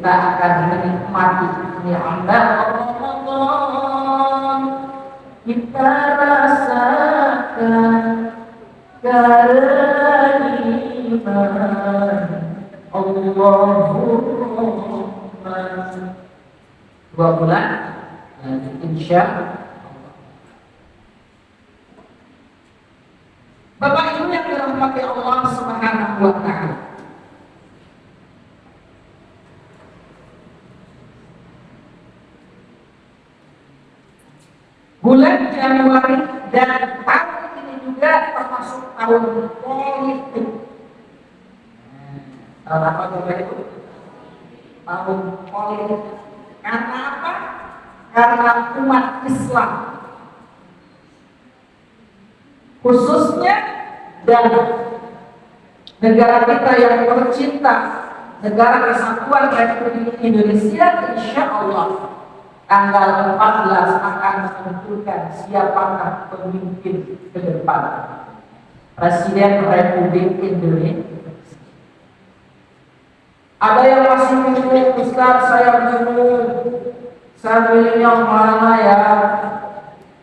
kita akan menikmati nikmat Ramadan. Kita rasakan karena iman Allahumma. 2 bulan insya Allah. Bapak Ibu yang dirahmati Allah Subhanahu wa taala, bulan Januari dan tahun ini juga termasuk tahun politik. Tahun apa Bapak Ibu? Tahun politik. Karena apa? Karena umat Islam, khususnya dan negara kita yang tercinta, negara Kesatuan Republik Indonesia, insya Allah tanggal 14 akan menentukan siapakah pemimpin ke depan Presiden Republik Indonesia. Ada yang masih bingung, Ustaz saya bingung, saya pilih yang mana ya?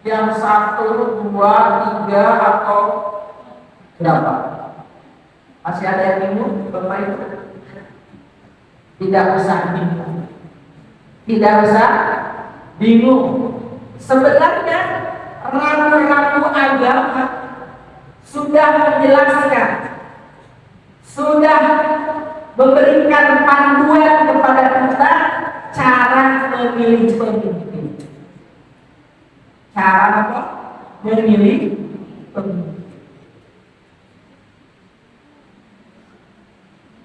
Yang 1, 2, 3 atau berapa? Masih ada yang bingung Bapak Ibu? Tidak usah bingung. Tidak usah bingung. Sebenarnya ramu-ramu agama sudah menjelaskan, sudah memberikan panduan kepada kita cara memilih pemimpin. Cara apa? Memilih pemimpin.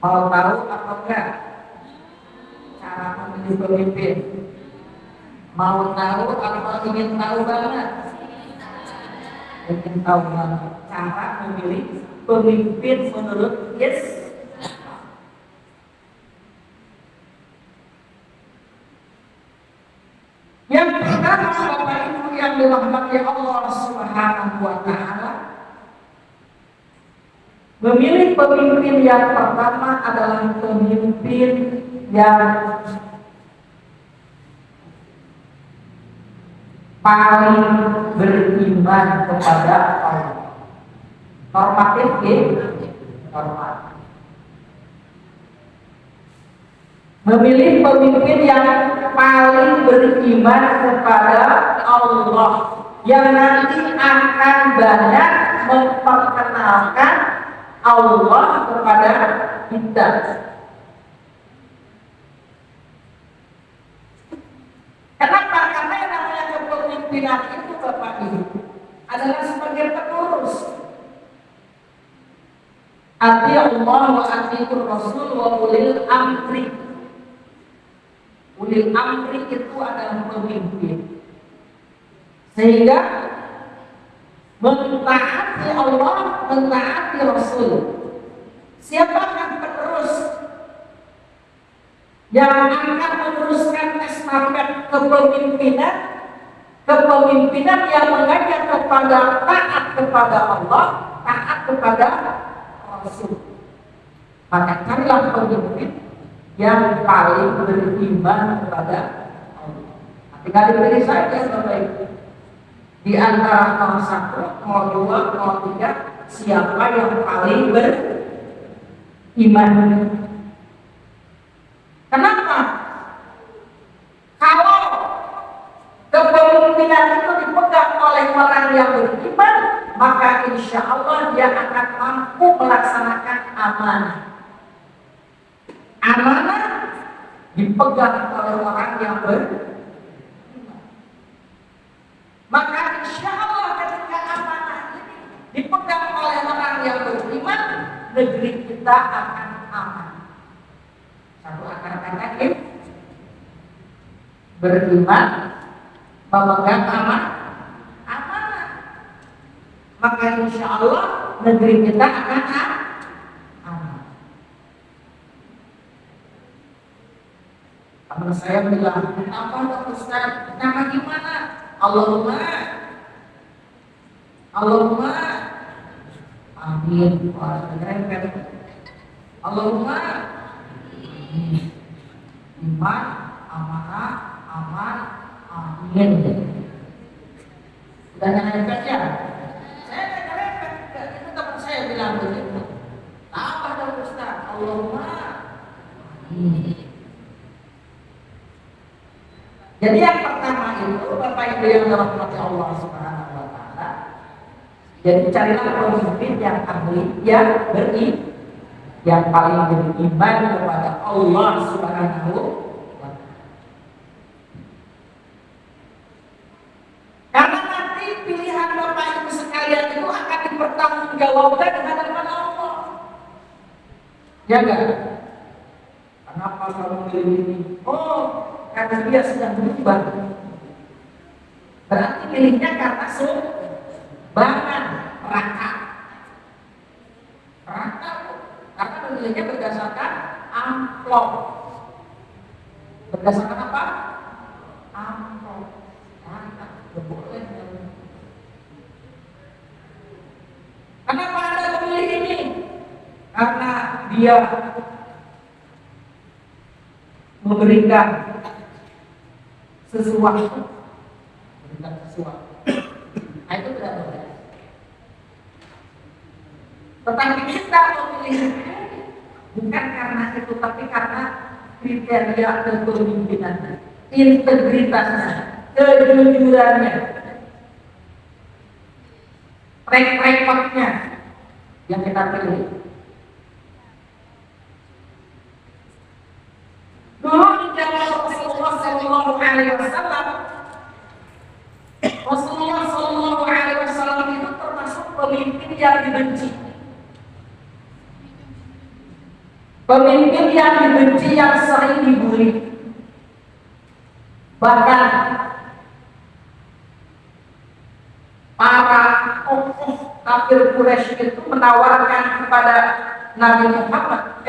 Mau tahu atau enggak cara memilih pemimpin? Mau tahu atau ingin tahu banget? Ingin tahu banget cara memilih pemimpin menurut Yesus. Yang pertama, Bapak Ibu yang dirahmati Allah Subhanahu wa taala, memilih pemimpin yang pertama adalah pemimpin yang paling beriman kepada Allah. Normatif normatif. Memilih pemimpin yang paling beriman kepada Allah, yang nanti akan banyak memperkenalkan Allah kepada kita. Kenapa? Karena yang namanya kepemimpinan itu Bapak Ibu adalah sebagai penerus. Ati Allah wa atiur Rasul wa ulil amri. Ulil amri itu adalah pemimpin, sehingga mentaati Allah, mentaati Rasul. Siapakah penerus yang akan meneruskan estafet kepemimpinan? Kepemimpinan yang mengajak kepada taat kepada Allah, taat kepada Rasul. Maka carilah pemimpin yang paling beriman kepada Allah. Tinggal dipilih saja Bapak Ibu. Di antara 01, 02, 03, siapa yang paling beriman? Kenapa? Kalau kepemimpinan itu dipegang oleh orang yang beriman, maka insya Allah dia akan mampu melaksanakan amanah. Amanah dipegang oleh orang yang beriman. Maka insya Allah ketika amanah ini dipegang oleh orang yang beriman, negeri kita akan aman. Satu akar-akar ini beriman, memegang amanah. Maka insya Allah negeri kita akan aman. Teman saya bilang, apa dong Ustaz? Nama gimana? Allahumma amin. Allahumma amin. iman, amanah, aman, amin. Udah nyerempet ya? Saya nggak nyerempet, itu teman saya bilang begitu. Apa dong Ustaz? Allahumma. Jadi yang pertama itu Bapak Ibu yang dirahmati Allah Subhanahu wa taala. Jadi carilah pemimpin yang ahli, yang yang paling beriman kepada Allah Subhanahu wa taala. Karena nanti pilihan Bapak Ibu sekalian itu akan dipertanggungjawabkan di hadapan Allah. Ya enggak? Kenapa kamu pilih ini? Oh, karena dia sedang berubah. Berarti pilihnya karena sumbangan raka. Karena memilihnya berdasarkan amplop. Berdasarkan apa? Amplop. Raka. Boleh. Kenapa Anda memilih ini? Karena dia memberikan sesuatu. Nah, itu tidak boleh. Tetapi kita memilih bukan karena itu, tapi karena kriteria kepemimpinan, integritasnya, kejujurannya, track recordnya yang kita pilih. Dulu di zaman Rasulullah Sallallahu Alaihi Wasallam, Rasulullah Sallallahu Alaihi Wasallam itu termasuk pemimpin yang dibenci. Pemimpin yang dibenci, yang sering dibully. Bahkan para tokoh kafir Quraisy itu menawarkan kepada Nabi Muhammad,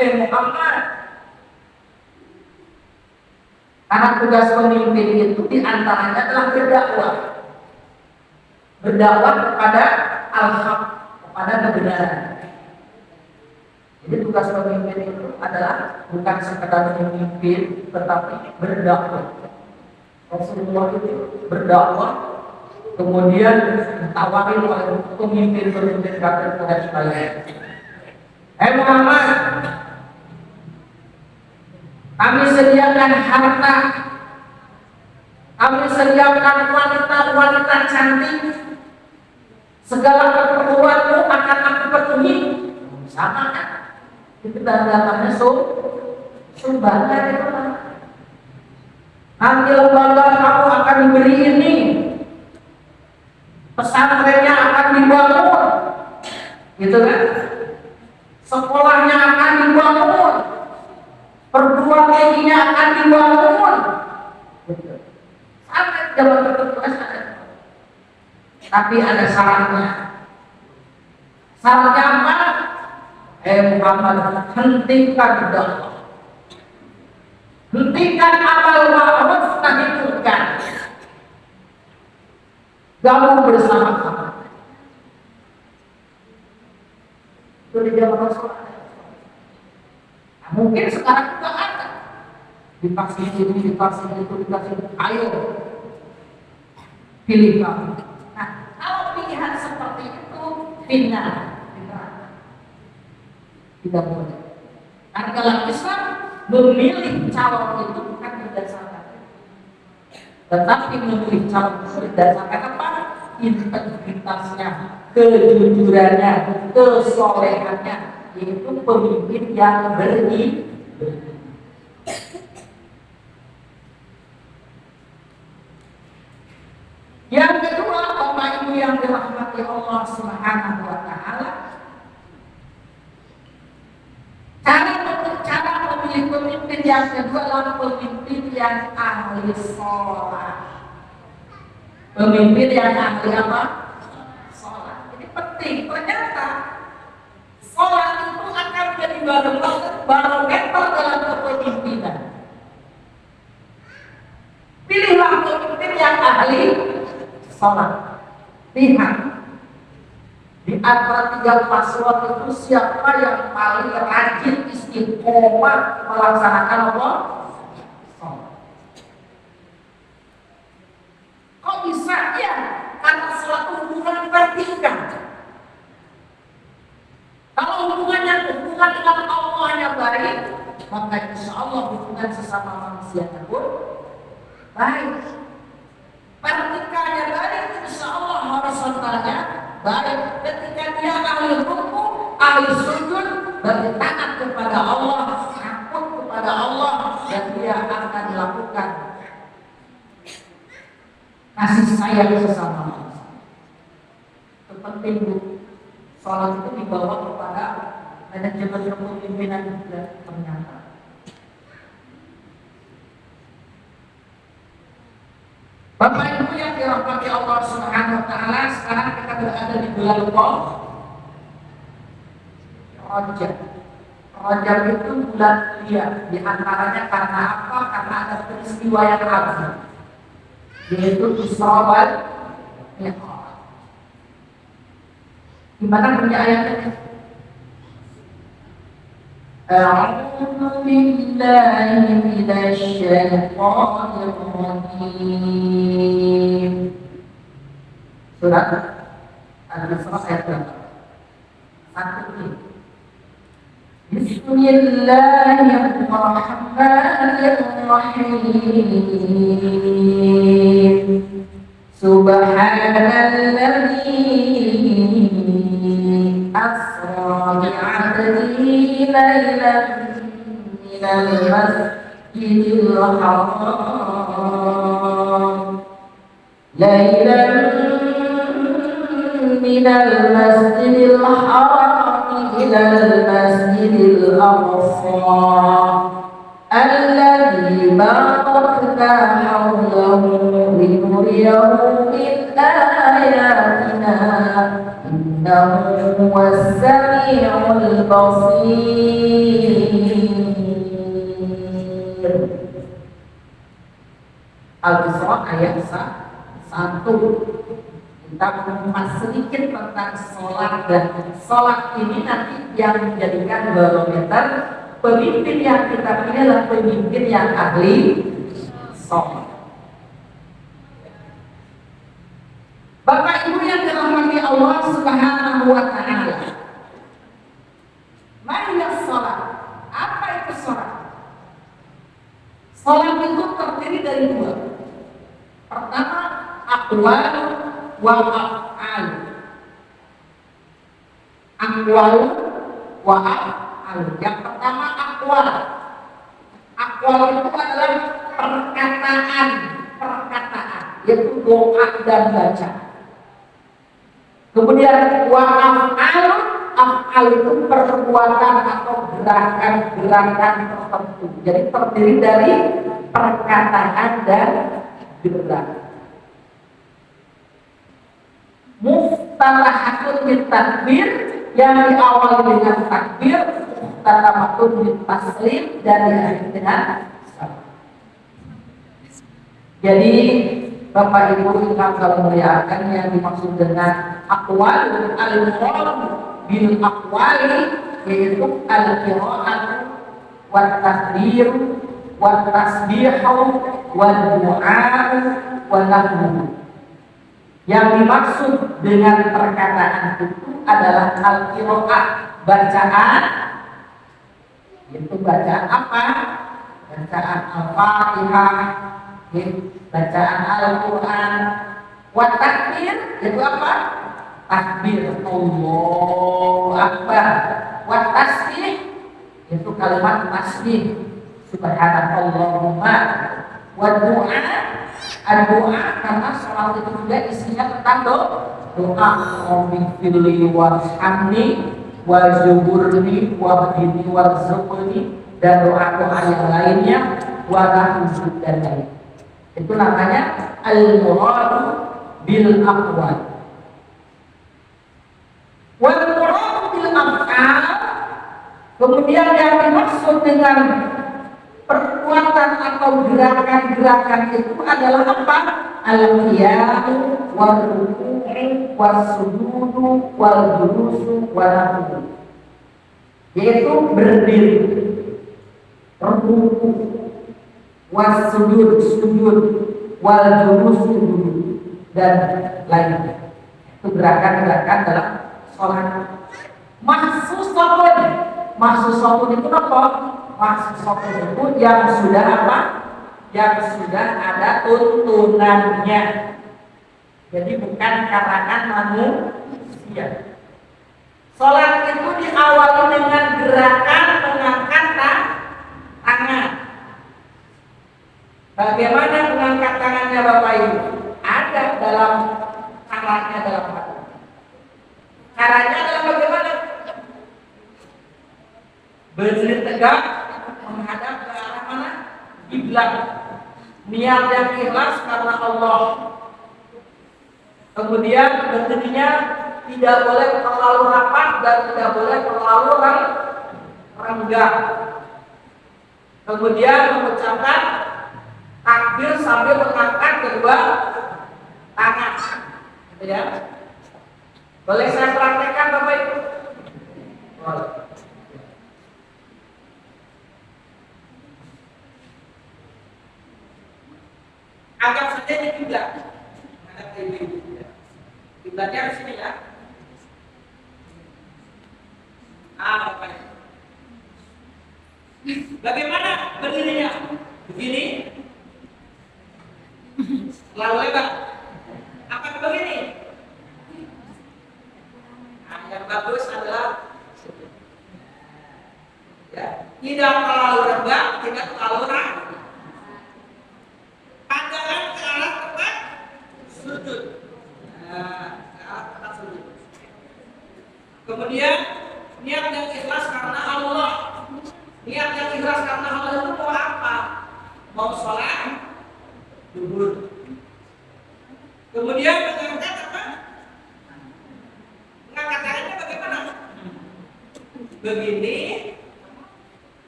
karena tugas pemimpin itu diantaranya adalah berdakwah kepada al-haq, kepada kebenaran. Jadi tugas pemimpin itu adalah bukan sekedar memimpin, tetapi berdakwah. Rasulullah itu berdakwah, kemudian ditawari oleh pemimpin-pemimpin kafir Quraisy lain. Muhammad, kami sediakan harta, kami sediakan wanita-wanita cantik, segala keperluanmu akan aku penuhi. Sama kan? Itu datangnya sumbangan itu. Nanti lembaga kamu akan diberi ini, pesantrennya akan dibangun, gitu kan? Sekolahnya akan dibangun, perguruan tingginya akan dibangun. Sampai zaman tertentu ada. Tapi ada syaratnya. Syaratnya apa? Muhammad, hentikan dakwah, hentikan amal ma'ruf nahi munkar, gabung bersama-sama. Itu di zaman Rasulullah. Nah, mungkin sekarang juga ada. Dikasih ini, dikasih itu, dikasih itu. Ayo, pilih kamu. Nah, kalau pilihan seperti itu, final. Tidak boleh. Karena dalam Islam memilih calon itu bukan berdasarkan, tetapi memilih calon itu berdasarkan apa? Integritasnya, kejujurannya, kesolehannya, yaitu pemimpin yang beriman. Yang kedua, Bapak Ibu yang dirahmati Allah Subhanahu wa taala, cara memilih pemimpin yang kedua adalah pemimpin yang ahli sholat. Pemimpin yang ahli apa? Sholat. Ini penting. Ternyata sholat itu akan menjadi barometer dalam kepemimpinan. Pilihlah pemimpin yang ahli sholat. Lihat di antara 3 paslon itu siapa yang paling rajin istiqomah melaksanakan apa? sesama manusianya pun baik. Vertikalnya baik, insya Allah horizontalnya baik. Ketika dia ahli ruku, ahli sujud, berarti taat kepada Allah, takut kepada Allah, dan dia akan melakukan kasih sayang sesama manusia. Itu penting, Bu. Sholat itu dibawa kepada manajemen kepemimpinan juga ternyata. Bapak Ibu yang dirahmati Allah Subhanahu wa taala, sekarang kita berada di bulan Rajab. Rajab itu bulan mulia, di antaranya karena apa? Karena ada peristiwa yang agung, yaitu Isra wal Mi'raj. Gimana bunyi ayatnya? A'udzu billahi minasy syaithanir rajim. Surat Al-Isra ayat berapa? 1. Bismillahirrahmanirrahim. Subhanalladzi asra bi'abdihi lailan minal masjidil haram minal masjidil haram ilal masjidil aqsa alladzi barakna hawlahu linuriyahu min ayatina innahu huwas sami'ul basir. Al-Isra ayat 1. Kita mengupas sedikit tentang sholat, dan sholat ini nanti yang menjadikan barometer pemimpin yang kita pilih adalah pemimpin yang ahli sholat. Bapak Ibu yang dirahmati Allah Subhanahu wa taala, marilah sholat. Apa itu sholat? Sholat itu terdiri dari 2. Pertama, aqwal wa af'al. Aqwal wa af'al. Yang pertama aqwal. Aqwal itu adalah perkataan, yaitu doa dan baca. Kemudian wa af'al, af'al itu perbuatan atau gerakan-gerakan tertentu. Jadi terdiri dari perkataan dan gerakan. Muftatahatun bitakbir, yang diawali dengan takbir, muftatahatun bitaslim, dan diakhiri dengan salam. Jadi Bapak Ibu yang kami muliakan, yang dimaksud dengan aqwal al-murad bil aqwali yaitu al-qira'at wat takbir wat tasbihu wad du'a wa nahwu. Yang dimaksud dengan perkataan itu adalah al-qira'ah, bacaan. Itu bacaan apa? Bacaan Al-Fatihah, bacaan Al-Quran. Wa takbir itu apa? Takbir Allahu Akbar. Wa tasbih itu kalimat tasbih Subhanallahumma. Wa du'a, doa, karena sholat itu juga isinya tentang doa. Rabbighfirli warhamni wajburni wahdini warzuqni, dan doa-doa yang lainnya, warahmatullahi dan lain. Itu namanya al-murad bil aqwal. Wal murad bil af'al, kemudian yang dimaksud dengan perbuatan atau gerakan-gerakan itu adalah apa? Al-qiyamu wal ruku'u was-sujudu wal julusu wal ruku', yaitu berdiri, ruku', was-sujud, sujud, wal julusu, duduk, dan lainnya. Itu gerakan-gerakan dalam sholat. Mahsusatun itu apa? mahasiswa tersebut yang sudah apa? Yang sudah ada tuntunannya. Jadi bukan karangan manusia. Sholat itu diawali dengan gerakan mengangkat tangan. Bagaimana mengangkat tangannya Bapak Ibu? Ada dalam caranya dalam hadis. Caranya adalah bagaimana? Berdiri tegak menghadap ke arah mana? Kiblat. Niat yang ikhlas karena Allah. Kemudian berdirinya tidak boleh terlalu rapat dan tidak boleh terlalu renggang. Kemudian mengucapkan takbir sambil mengangkat kedua tangan. Gitu ya. Boleh saya praktekkan Bapak Ibu? Boleh. Anggap saja ini kiblat. Menghadap ke ibu. Kiblatnya harus ini ya. Bapak Ibu. Bagaimana berdirinya? Begini. Terlalu lebar. Apa begini? Yang bagus adalah ya, tidak terlalu renggang, tidak terlalu rapat. Pandangan ke arah tempat sujud. Ke arah tempat sujud. Kemudian niat yang ikhlas karena Allah. Niat yang ikhlas karena Allah itu mau apa? Mau sholat zuhur. Kemudian mengangkat apa? Mengangkat tangannya bagaimana? Begini,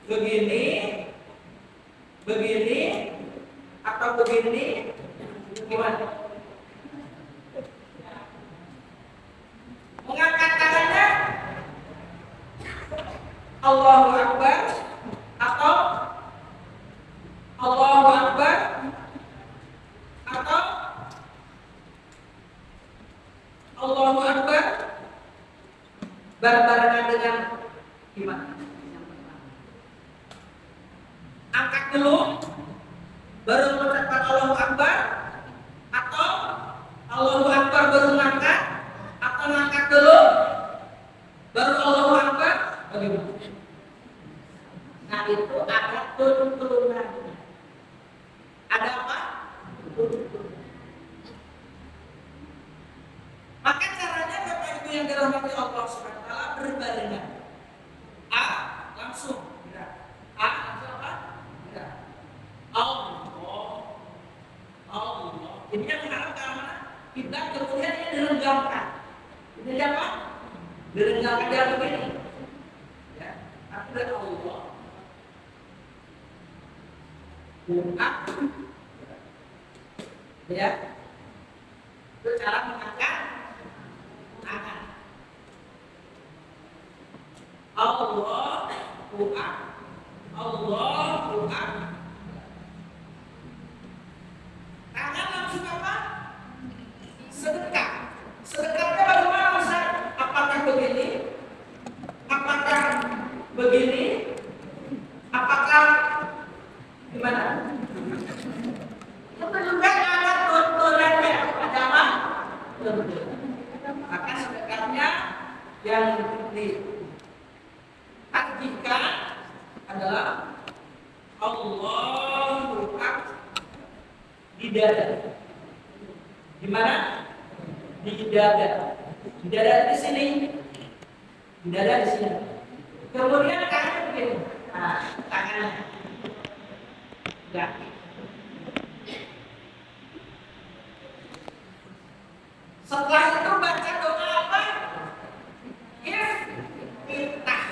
begini, begini, atau begini, gimana? Mengangkat tangannya Allahu Akbar atau Allahu Akbar atau Allahu Akbar barengan dengan gimana? Angkat dulu baru mengucapkan Allahu Akbar atau Allahu Akbar baru ngangkat atau ngangkat dulu baru Allahu Akbar bagaimana? Nah itu ada tuntunannya. Ada apa? Tuntunan. Maka caranya Bapak Ibu yang dirahmati Allah Subhanahu wa taala berbarengan. A langsung gerak. A langsung apa? Gerak. Allah. Ini yang mengarah ke arah mana? Kita kemudian ini direnggangkan. Ini apa? Direnggangkan dia begini. Ya, tapi dari Allah. Ya. Itu cara mengangkat tangan. Allahu Akbar. Allahu Akbar. Tangan langsung apa? Sedekap. Sedekapnya bagaimana Ustaz? Apakah begini? Apakah begini? Apakah gimana? Itu juga ada tuntunannya. Ada apa? Tuntunan. Maka sedekapnya yang ditarjihkan adalah Allahu Akbar di dada. Di mana? Di dada. Di dada di sini. Di dada di sini. Kemudian tangannya begini. Nah, tangannya. Enggak. Setelah itu baca doa apa? Iftitah.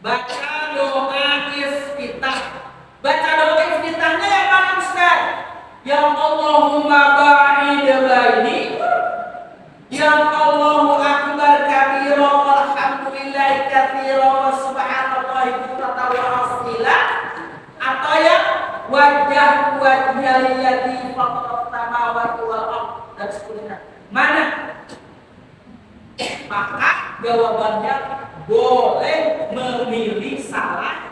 Baca doa iftitah. Baca doa iftitahnya yang mana Ustaz? Yang Allahumma ba'id baini. Yang Allahu akbar kabira walhamdulillahi katsira wa subhanallahi bukratan wa asila. Atau yang wajah wajhallati faqat samawati wal ardh dan seterusnya. Mana? Maka jawabannya boleh memilih salah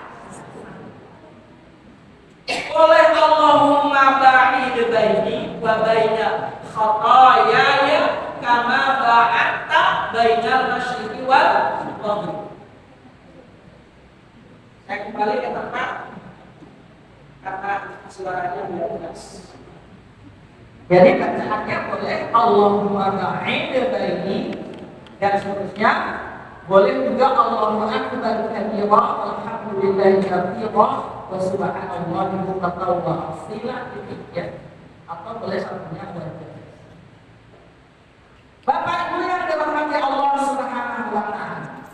boleh Allahumma ba'id baini wa baina khataayaya kama ba'adta bainal masyriqi wal maghrib. Saya kembali ke tempat karena suaranya tidak jelas. Jadi bacaannya boleh Allahumma ba'id baini dan seterusnya. Boleh juga Allahu akbar kabira walhamdulillahi katsira wa subhanallahi bukratan wa asila ya. Atau boleh satunya baca. Bapak Ibu yang dirahmati Allah Subhanahu wa taala.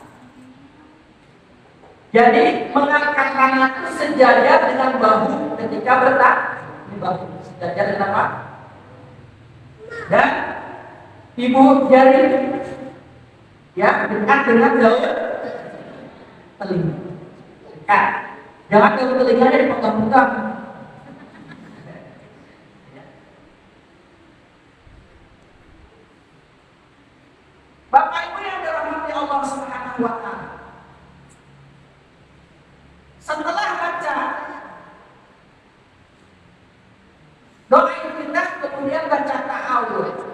Jadi mengangkat tangan itu sejajar dengan bahu ketika bertakbir. Bahu sejajar dengan apa? Dan ibu jari ya dekat dengan daun telinga. Dekat. Jangan daun telinganya dipegang-pegang. Bapak Ibu yang dirahmati Allah Subhanahu wa taala. Setelah baca doa iftitah kemudian baca ta'awudz.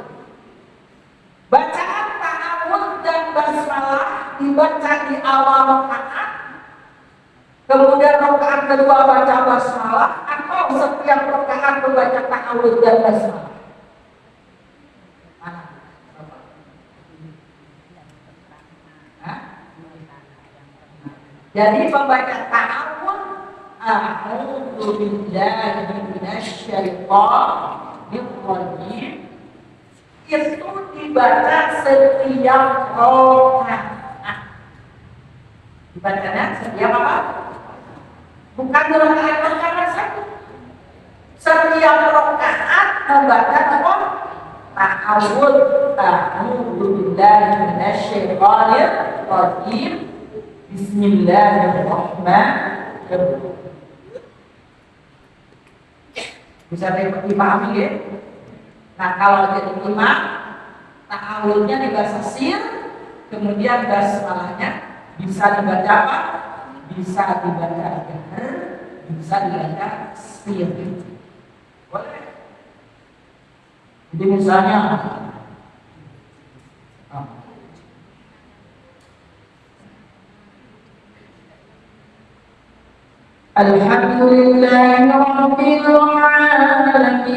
Bacaan ta'awudz dan basmalah dibaca di awal rakaat. Kemudian rakaat kedua baca basmalah atau setiap rakaat membaca ta'awudz dan basmalah. Jadi pembaca ta'awudz a'udzu billahi minasyaitonir rajim itu dibaca setiap rakaat. Dibacanya setiap apa? Bukan rakaat pertama saja. Setiap rakaat membaca apa? Ta'awudz a'udzu billahi minasyaitonir rajim. Bismillahirrahmanirrahim. Bisa dipahami ya? Nah kalau jadi imam, ta'awudznya dibaca sir, kemudian basmalahnya bisa dibaca apa? Bisa dibaca jahar, bisa dibaca sir. Boleh. Jadi misalnya Alhamdulillahi Rabbil Alamin.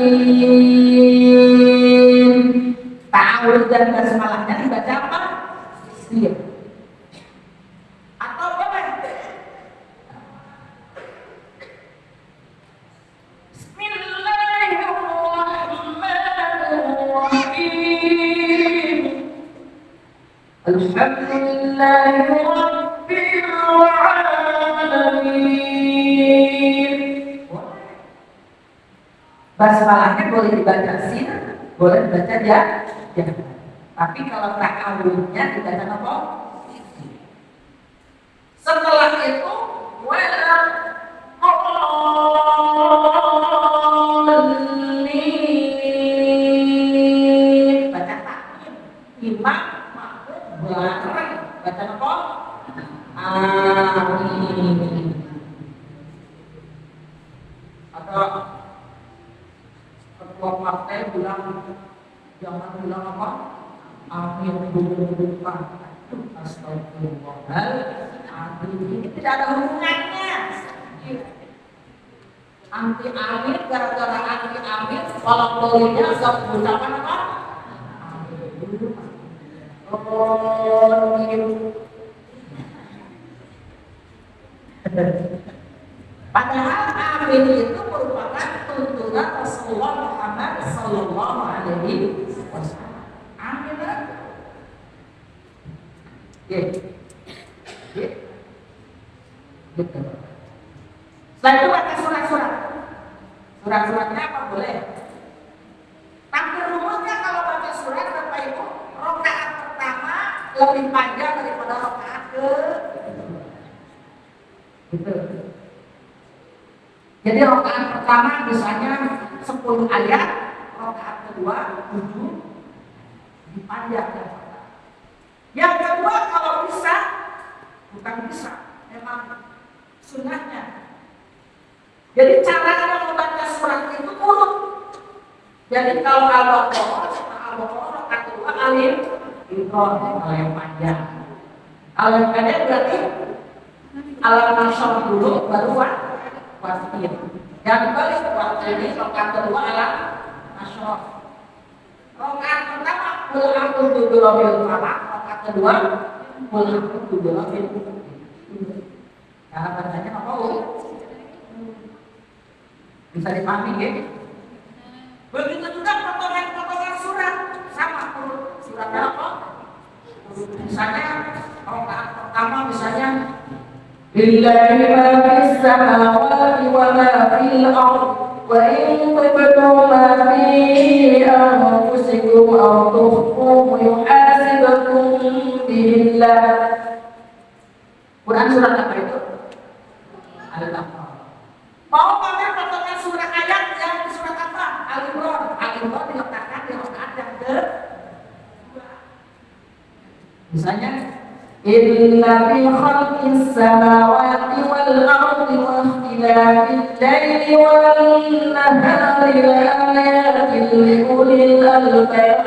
Ta'awudz dan basmalahnya dibaca apa? Sir. Atau boleh Bismillahirrahmanirrahim. Alhamdulillahi Rabbil Alamin. Basmalahnya boleh dibaca sir, boleh dibaca jah. Tapi kalau ta'awudznya dibaca apa? Setelah itu baca takbir. Imam makmum bareng baca apa? Amin. Atau ketua partai bilang jangan bilang apa? Amin bukan. Astagfirullahaladzim. Ini tidak ada hubungannya. Anti amin gara-gara anti amin kalau bolehnya gak mengucapkan apa? Padahal amin itu merupakan tuntunan Rasulullah Muhammad Sallallahu Alaihi Wasallam. Amin kan? Betul. Setelah itu baca surat-surat. Surat-suratnya apa boleh? Tapi rumusnya kalau baca surat Bapak Ibu, rakaat pertama lebih panjang daripada rakaat gitu. Jadi rakaat pertama misalnya 10 ayat, rakaat kedua 7 dipanjangkan. Yang kedua kalau bisa, bukan bisa, memang sunnahnya Jadi caranya membaca surat itu urut. Jadi kalau Al-Baqarah, rakaat kedua alif Imron, kalau yang panjang. Kalau yang pendek berarti Al-Nasr dulu baru Wasin. Yang balik waktu ini rakaat kedua Al-Nasr. Rakaat pertama Qul a'udzu birabbil falaq, rakaat kedua Qul a'udzu birabbil nas. Cara bacanya apa? Bisa dipahami ya? Begitu juga potongan surat sama suratnya apa? Misalnya rakaat pertama misalnya Lillahi ma fis samawati wa ma fil ardh wa in tubdu ma fi anfusikum aw tukhfuhu yuhasibukum billah. Quran surat apa itu? Al-Baqarah. Mau pakai potongan surat ayat yang surat apa? Al-Imran. Al-Imran diletakkan di rakaat yang kedua. Misalnya Inna fi khalqis samawati wal ardi wa ikhtilafil laili wan nahari laayatin li ulil albab.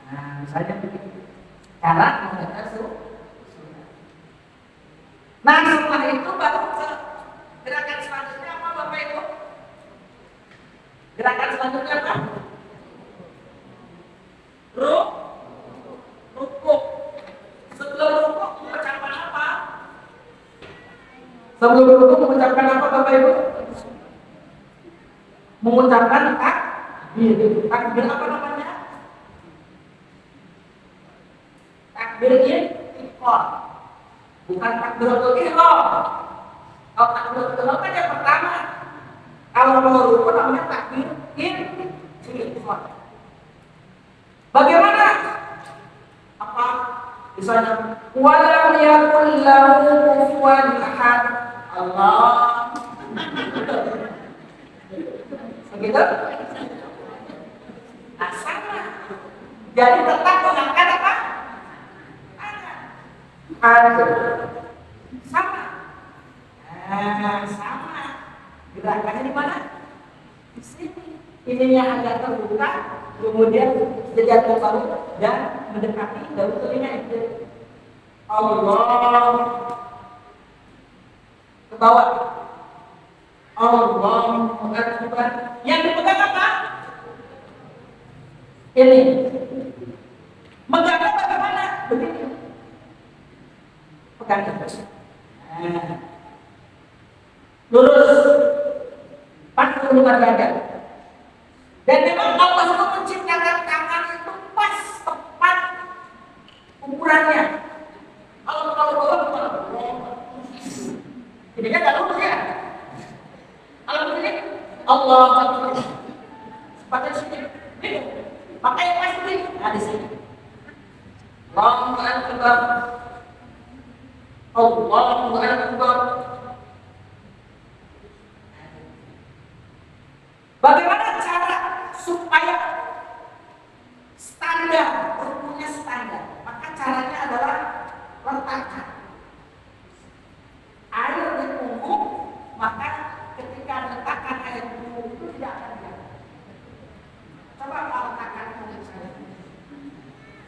Nah, misalnya begitu. Cara membaca surat. Nah, setelah itu baru ke gerakan selanjutnya apa Bapak Ibu? Gerakan selanjutnya apa? Rukuk. Sebelum rukuk mengucapkan apa? Sebelum rukuk mengucapkan apa Bapak Ibu? Mengucapkan takbir. Takbir apa namanya? Takbir ihram. Bukan takbiratul ihram. Kalau takbiratul ihram kan yang pertama. Kalau mau rukuk namanya takbir ihram. Bagaimana? Apa? Misalnya walam yakul lahu kufuwan ahad. Allah. Begitu? Nah, sama. Jadi tetap mengangkat apa? Ada sama. Nah, sama. Gerakannya di mana? Di sini. Ininya agak terbuka, kemudian jejak baru dan mendekati daun telinga itu. Allah ke bawah. Allah Akbar. Yang dipegang apa? Ini. Megangnya bagaimana? Begini. Pegang terus. Nah. Lurus. 45 derajat. Dan memang Allah itu menciptakan tangan itu pas tepat ukurannya. Kalau ini kan tidak lurus ya. Kalau begini Allah pakai sini, pakai pas ini. Nah di sini. Allahu Akbar. Allahu Akbar. Bagaimana cara supaya standar, rukunnya standar? Maka caranya adalah letakkan air di punggung, maka ketika letakkan air di punggung itu tidak akan jatuh. Coba kalau letakkan punggung saya,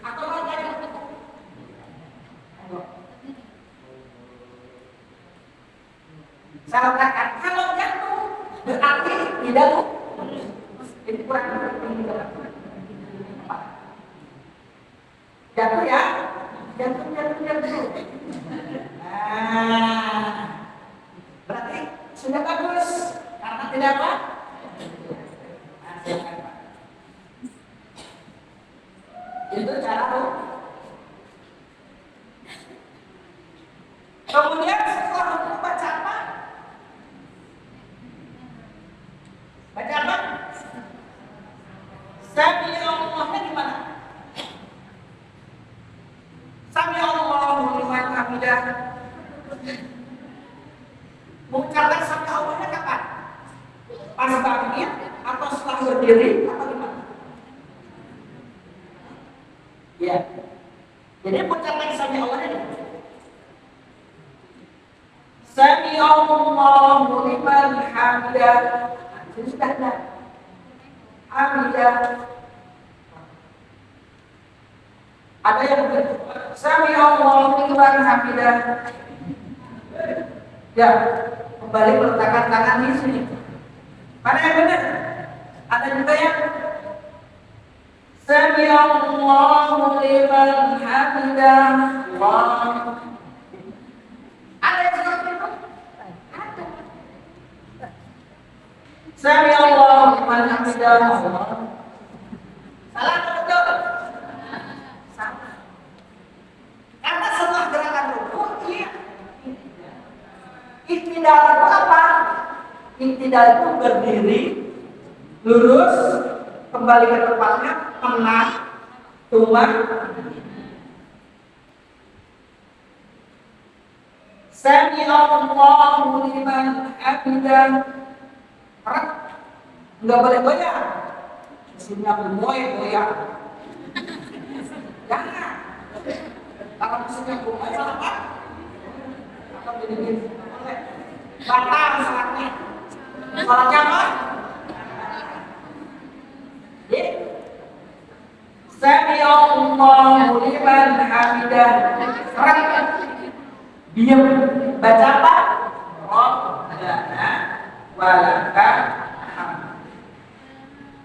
atau kalau air di punggung, saya letakkan. Kalau jatuh berarti tidak ini kurang tinggi jatuh ya, jatuh. Nah, berarti sudah bagus karena tidak apa? Nah, silakan Pak. Itu cara tuh. Kemudian setelah itu baca apa? Baca apa? Sami Allahnya di mana? Sami Allahu liman hamidah. Mengucapkan sami Allahnya kapan? Pas bangkit atau setelah berdiri atau gimana? Ya. Jadi mengucapkan sami Allahnya di mana? Sami Allah hamidah. Ini sudah ada. Hamidah. Ada yang sami Allahu liman hamidah. Ya, kembali meletakkan tangan di sini. Mana yang benar? Ada juga yang sami Allahu liman hamidah. Allah. Ada yang seperti itu? Ada. Sami Allahu liman hamidah. Salah atau betul? Salah. Karena setelah gerakan rukuk, iya. Iktidal itu apa? Iktidal itu berdiri, lurus, kembali ke tempatnya, tenang, tumak. Sami Allahu liman hamidah. Enggak boleh goyang. Mesinnya goyang. Jangan. Kalau mesinnya goyang salah apa? Akan jadi batal salatnya. Salatnya apa? Sami Allahu liman hamidah. Diam. Baca apa? Rabbana walakal hamd.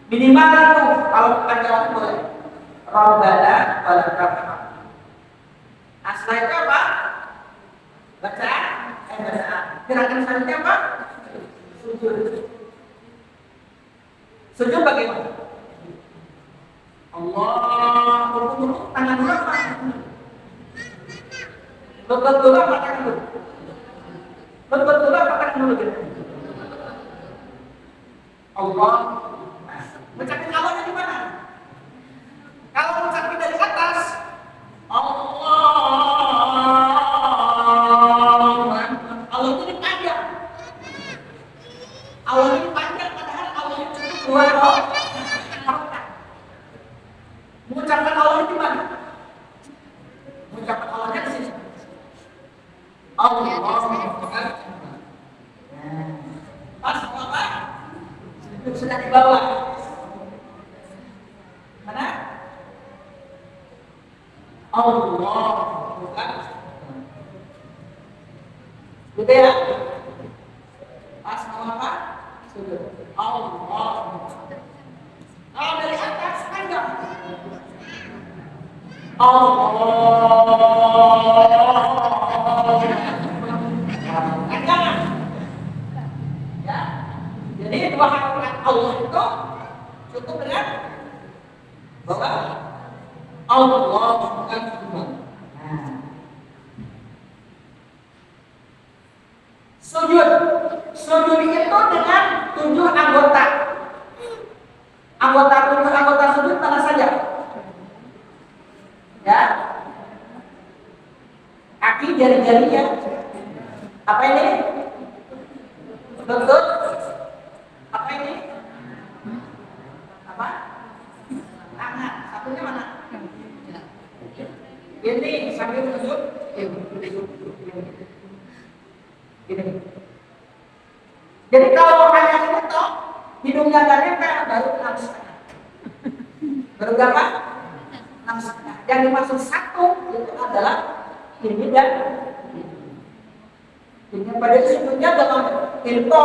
Minimal itu kalau bukan jawab boleh. Rabbana walakal hamd. Setelah itu apa? Baca. Gerakan selanjutnya apa? Sujud. Sujud bagaimana? Allah berkumpul tangan dulu apa? Betul dulu apa tangan dulu? Betul dulu apa tangan dulu gitu? Allah. Mencapai Allahnya di mana? Kalau mencapai dari atas, Allah. Allah itu panjang. Allah ini panjang padahal Allah itu cukup dua roh. Mengucapkan Allah di mana? Mengucapkan Allahnya di sini. Allah. Pas apa? Sudah di bawah. Mana? Allah. Bukan. Gitu ya? Pas mau apa? Sujud. Allah. Kalau dari atas panjang. Allah. Jangan. Ya. Jadi dua harokat Allah itu cukup dengan bahwa Allah bukan Tuhan. Sujud. Sujud itu dengan 7 anggota. Tujuh anggota sujud mana saja? Ya. Kaki, jari-jarinya. Apa ini? Lutut. Apa ini? Apa? Tangan. Satunya mana? Ini sambil sujud. Gini. Jadi kalau hanya ini toh, hidungnya nggak nempel, baru 6,5. Baru berapa? 6,5. Yang dimaksud satu itu adalah ini dan ini. Pada sujudnya dalam ilmu.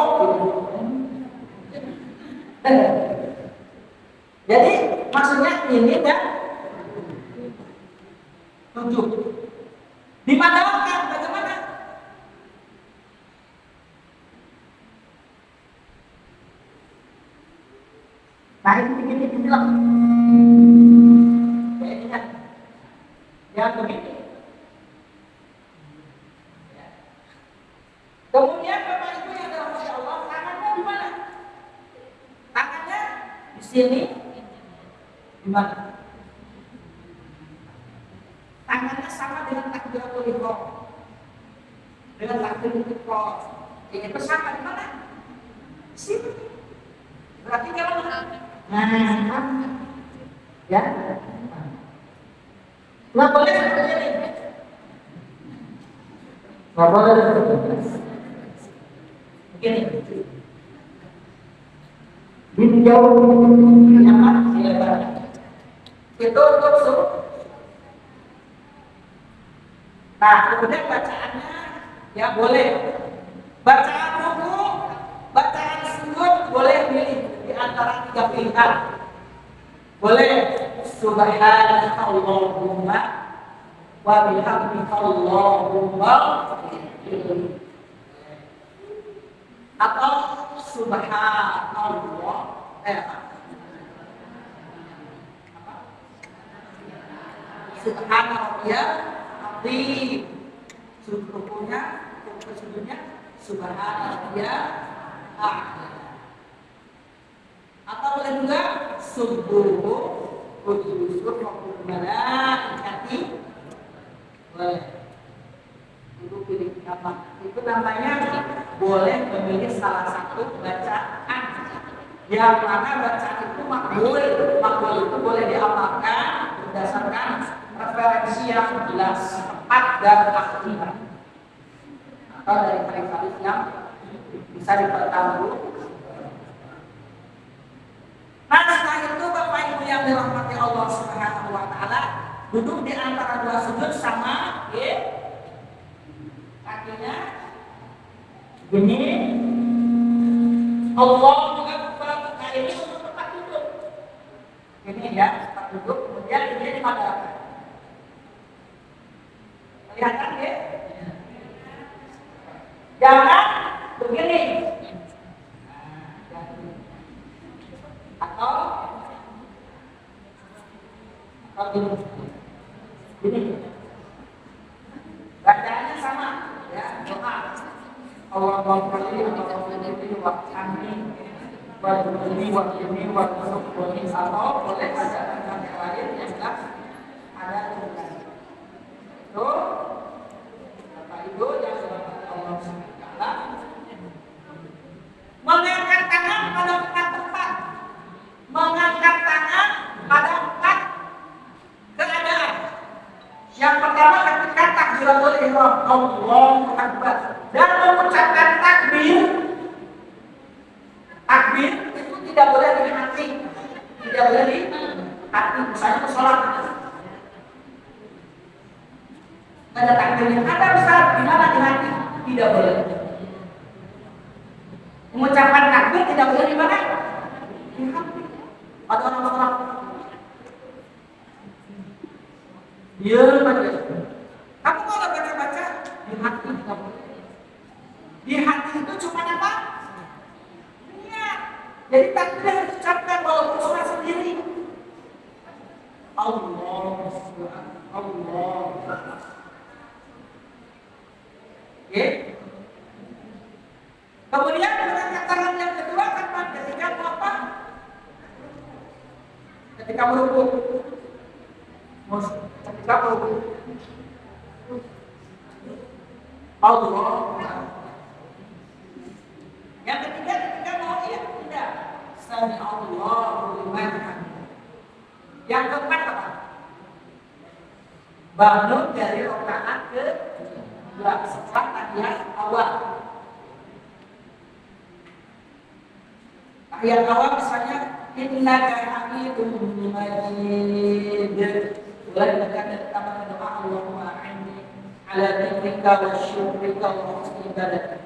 Jadi maksudnya ini dan 7. Dimandangkan bagaimana? Nah ini lah. Ingat, yang begini. Ya. Kemudian Bapak Ibu yang dirahmati Allah, tangannya di mana? Tangannya di sini, di mana? Tangannya sama dengan takbiratul ihram, dengan takbiratul ihram. Ini sama di mana? Di sini. Berarti kalau ya, nggak boleh seperti ini. Nggak boleh seperti ini. Begini. Menjauhi apa? Silakan. Itu untuk nah, kemudian bacaannya ya boleh. Bacaan ruku, bacaan sujud boleh pilih di antara tiga pilihan. Boleh subhanallahumma wa bihamdika Allahumma atau subhanallah subhanallah azim. Rukunya, sujudnya subhanallah atau boleh juga subuh kudusun maupun malaikati boleh. Itu pilih apa? Itu namanya boleh memilih salah satu bacaan yang mana bacaan itu makbul. Makbul itu boleh diamalkan berdasarkan referensi yang jelas, tepat dan akhirat atau dari hadis yang bisa dipertanggung. Nah, setelah itu Bapak Ibu yang dirahmati Allah Subhanahu wa taala, duduk di antara dua sujud sama kakinya gini. Allahu Akbar. Nah, ini untuk tempat duduk. Ini ya, tempat duduk, kemudian ini dimadamkan. Kelihatan ya? Jangan begini. Atau gini. Bacaannya sama ya, doa. Allahumma shalli ala sayyidina wa amin wa sallim wa sallim wa sallim atau boleh bacaan yang lain yang jelas ada tulisan. Itu Bapak Ibu yang dirahmati Allah Subhanahu wa taala, mengangkat tangan pada empat tempat. Mengangkat tangan pada empat keadaan. Yang pertama ketika takbiratul ihram, Allahu Akbar, dan mengucapkan takbir. Takbir itu tidak boleh di hati, tidak boleh di hati. Misalnya sholat, ada takbirnya. Ada besar di mana di hati? Tidak boleh. Mengucapkan takbir tidak boleh di mana? Di hati. Ada orang sholat. Dia baca. Kamu kalau baca-baca di hati tidak boleh. Di hati itu cuma apa? Niat. Jadi takbir harus diucapkan walaupun sholat sendiri. Allah. Oke. Kemudian mengangkat tangan yang kedua kapan? Ketika apa? Ketika merukuk. Ketika merukuk. Allah. Yang ketiga ketika mau tidak. Sami Allahu liman hamidah. Yang keempat apa? Bangun dari rakaat kedua setelah tahiyat awal. Tahiyat awal misalnya innaka hamidum majid. Mulai dekat dari taman doa Allahumma a'inni ala dzikrika wa syukrika wa husni ibadatik.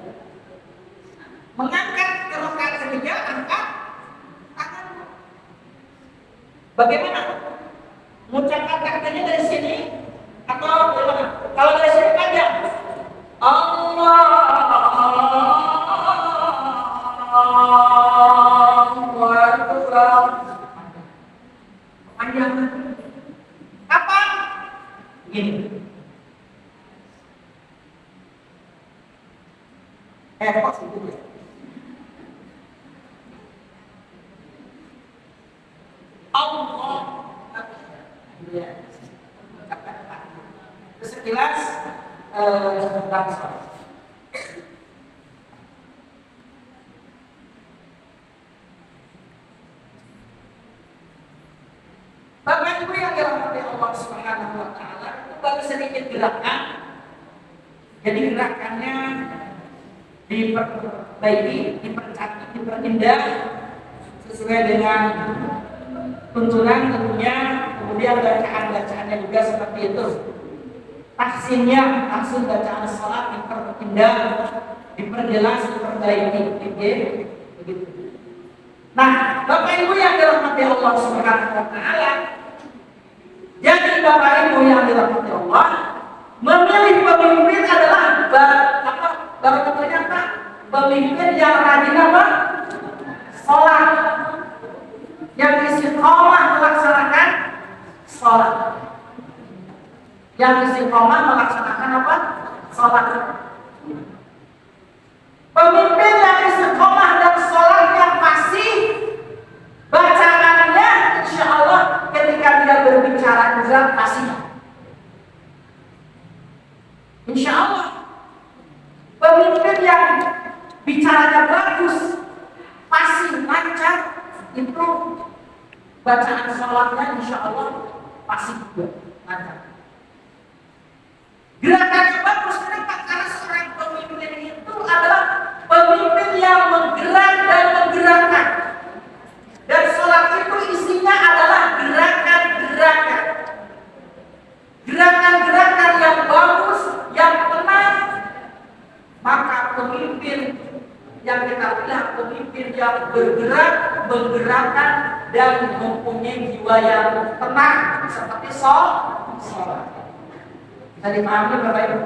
Mengangkat ke rakaat ketiga, angkat tangan. Bagaimana? Mengucapkan takbirnya dari sini atau bagaimana? Kalau dari sini panjang. Allahu Akbar. Panjang. Kapan? Begini. Positif ya. Allah. Ya. Sekilas bangsa. Bapak Ibu yang dirahmati Allah Subhanahu wa taala, itu baru sedikit gerakan. Jadi gerakannya diperbaiki, dipercantik, diperindah sesuai dengan tuntunan tentunya, kemudian bacaan-bacaannya juga seperti itu. Tahsin bacaan sholat dipertindak, diperjelas, diperbaiki, begitu. Nah, Bapak Ibu yang dirahmati Allah Subhanahu wa taala, jadi Bapak Ibu yang dirahmati Allah, memilih pemimpin adalah apa? Pemimpin yang rajin apa? Sholat, yang istiqomah melaksanakan sholat, yang istiqomah melaksanakan apa? Sholat. Pemimpin yang istiqomah dan sholatnya fasih, bacaannya insya Allah ketika dia berbicara juga fasih. Insya Allah. Pemimpin yang bicaranya bagus, fasih, lancar, itu bacaan sholatnya insya Allah fasih juga, lancar. Gerakannya bagus, kenapa? Karena seorang pemimpin itu adalah pemimpin yang menggerak dan menggerakkan. Dan sholat itu isinya adalah gerakan-gerakan. Gerakan-gerakan yang bagus, yang tenang. Maka pemimpin yang kita bilang pemimpin yang bergerak, menggerakkan, dan mempunyai jiwa yang tenang seperti sholat. Bisa dipahami Bapak Ibu?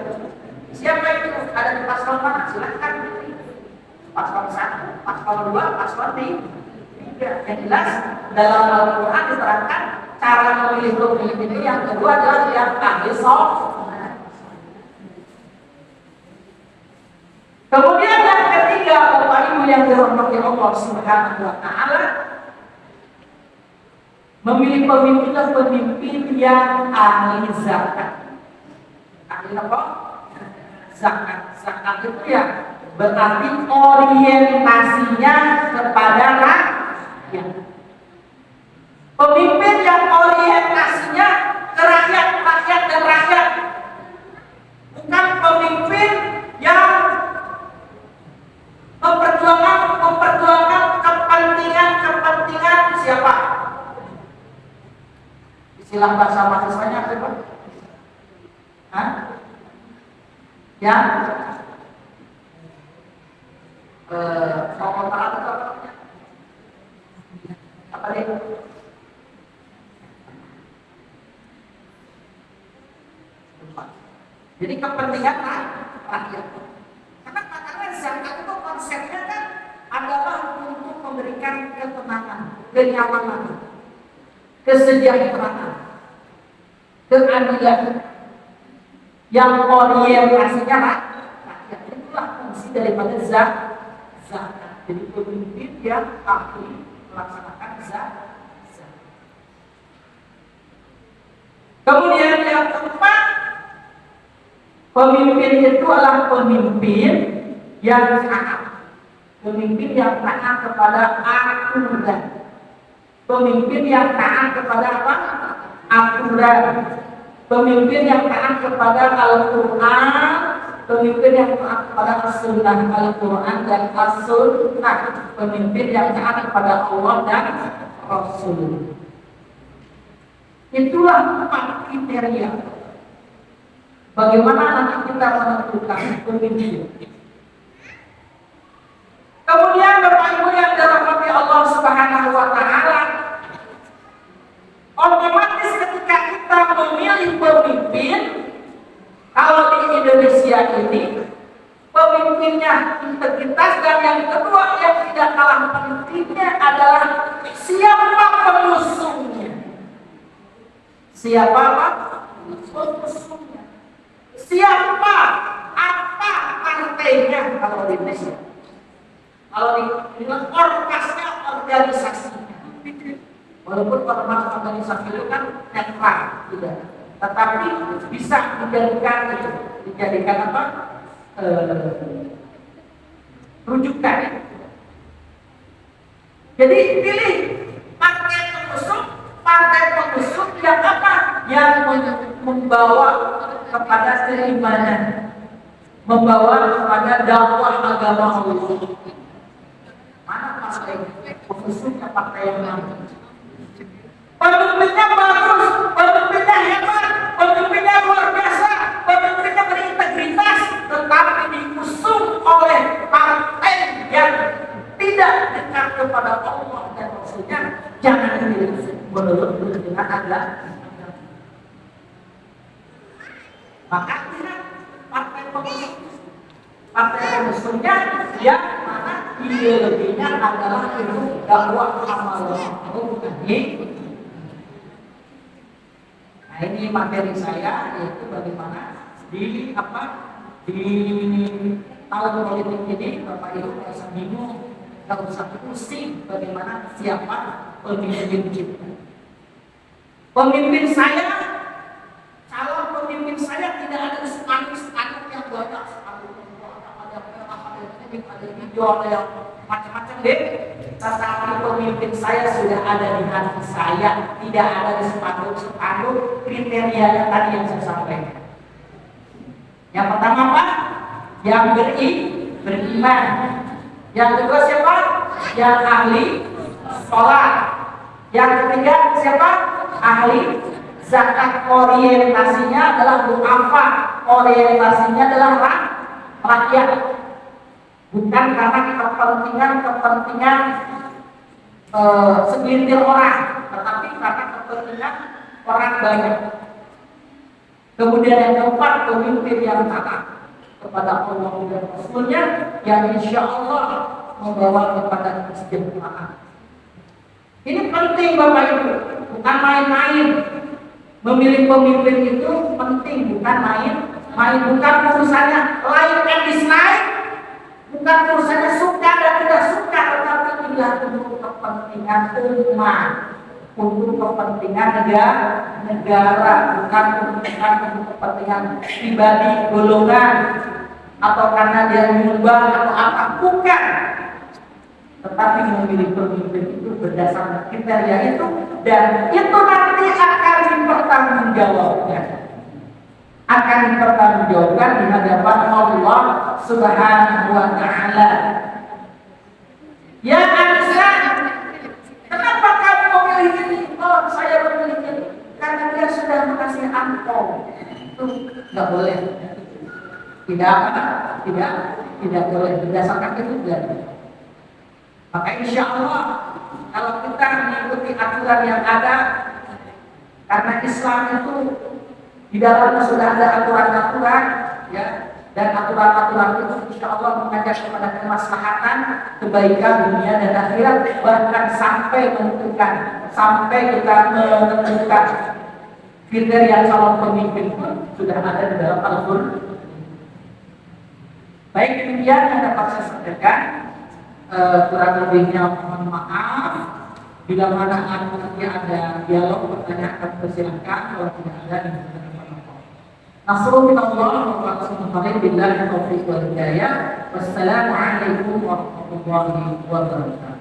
Siapa itu? Ada di paslon mana? Silahkan. Paslon 1, paslon 2, paslon 3. Yang jelas dalam Al-Quran diterangkan cara memilih pemimpin ini. Yang kedua adalah yang ahli sholat. Kemudian yang ketiga, Bapak Ibu yang dirahmati Allah Subhanahu wa taala, memilih pemimpin yang ahli zakat. Ahli apa? Zakat. Zakat itu ya berarti orientasinya kepada rakyat. Pemimpin yang orientasinya ke rakyat, dan rakyat. Bukan pemimpin yang memperjuangkan kepentingan siapa? Istilah bahasa mahasiswanya apa? Hah? Ya? Komentar atau apa nih? Jadi kepentingan rakyat. Kenapa? Karena zakat itu konsepnya kan adalah untuk memberikan ketenangan, kenyamanan, kesejahteraan, keadilan yang orientasinya rakyat. Itulah fungsi daripada zakat. Jadi pemimpin yang ahli melaksanakan zakat. Kemudian yang keempat, pemimpin itu adalah pemimpin yang taat. Pemimpin yang taat kepada aturan. Pemimpin yang taat kepada apa? Aturan. Pemimpin yang taat kepada Al-Quran. Pemimpin yang taat kepada As-Sunnah Al-Quran dan As-Sunnah. Pemimpin yang taat kepada Allah dan Rasul. Itulah 4 kriteria. Bagaimana nanti kita menentukan pemimpin. Kemudian Bapak Ibu yang dirahmati Allah Subhanahu wa taala, otomatis ketika kita memilih pemimpin, kalau di Indonesia ini pemimpinnya integritas, dan yang kedua yang tidak kalah pentingnya adalah siapa pengusungnya. Siapa pengusungnya? Siapa, apa partainya kalau di Indonesia? Kalau di ormasnya, organisasinya. Walaupun ormas organisasi itu kan netral, tidak. Tetapi bisa dijadikan apa? Rujukan. Jadi pilih partai pengusung yang apa? Yang membawa kepada keimanan, membawa kepada dakwah agama Allah. Mana partai partai pengusungnya partai yang mana. Pemimpinnya bagus, pemimpinnya hebat, pemimpinnya luar biasa, pemimpinnya berintegritas, tetapi diusung oleh partai yang tidak dekat kepada Allah dan Rasulnya, jangan diusung menurut dengan agama. Maka lihat partai pengusungnya yang mana ideologinya adalah ilmu dakwah amal ma'ruf nahi. Nah, ini materi saya, yaitu bagaimana di tahun politik ini Bapak Ibu nggak usah bingung, nggak usah pusing bagaimana siapa pemimpin kita. Pemimpin saya, calon pemimpin saya tidak ada spanduk yang banyak, spanduk ada merah, ada kuning, ada hijau, ada yang macam-macam deh. Tetapi pemimpin saya sudah ada di hati saya, tidak ada di spanduk kriterianya tadi yang saya sampaikan. Yang pertama apa? Yang beriman. Yang kedua siapa? Yang ahli sholat. Yang ketiga siapa? Ahli zakat. Orientasinya adalah du'afa, orientasinya adalah rakyat. Bukan karena kepentingan segelintir orang, tetapi karena kepentingan orang banyak. Kemudian yang keempat, pemimpin yang taat kepada Allah dan Rasulnya, yang insya Allah membawa kepada kesejahteraan. Ini penting Bapak Ibu, bukan main-main. Memilih pemimpin itu penting, bukan main. Bukan urusannya like and dislike, bukan urusannya suka dan tidak suka, tetapi inilah untuk kepentingan umat, untuk kepentingan negara, bukan untuk kepentingan pribadi, golongan, atau karena dia menyumbang atau apa, bukan. Tetapi memilih pemimpin itu berdasarkan kriteria itu, dan itu nanti akan dipertanggungjawabkan. Akan dipertanggungjawabkan di hadapan Allah Subhanahu wa Ta'ala. Ya Aisyah, kenapa kamu memilih ini? Oh, saya memilih ini karena dia sudah mengasih angpau. Itu nggak boleh. Tidak boleh berdasarkan itu tidak. Maka insya Allah kalau kita mengikuti aturan yang ada, karena Islam itu di dalamnya sudah ada aturan-aturan, ya, dan aturan-aturan itu insya Allah mengajak kepada kemaslahatan, kebaikan dunia dan akhirat, bahkan sampai kita menentukan kriteria calon pemimpin pun sudah ada di dalam Al-Qur'an. Baik, demikian yang dapat saya sampaikan. Kurang lebihnya mohon maaf. Bila mana nanti ada dialog pertanyaan, akan persilakan. Kalau tidak ada, Nasrullah wa rahmatullahi billahi taufiq wal hidayah. Wassalamualaikum warahmatullahi wabarakatuh.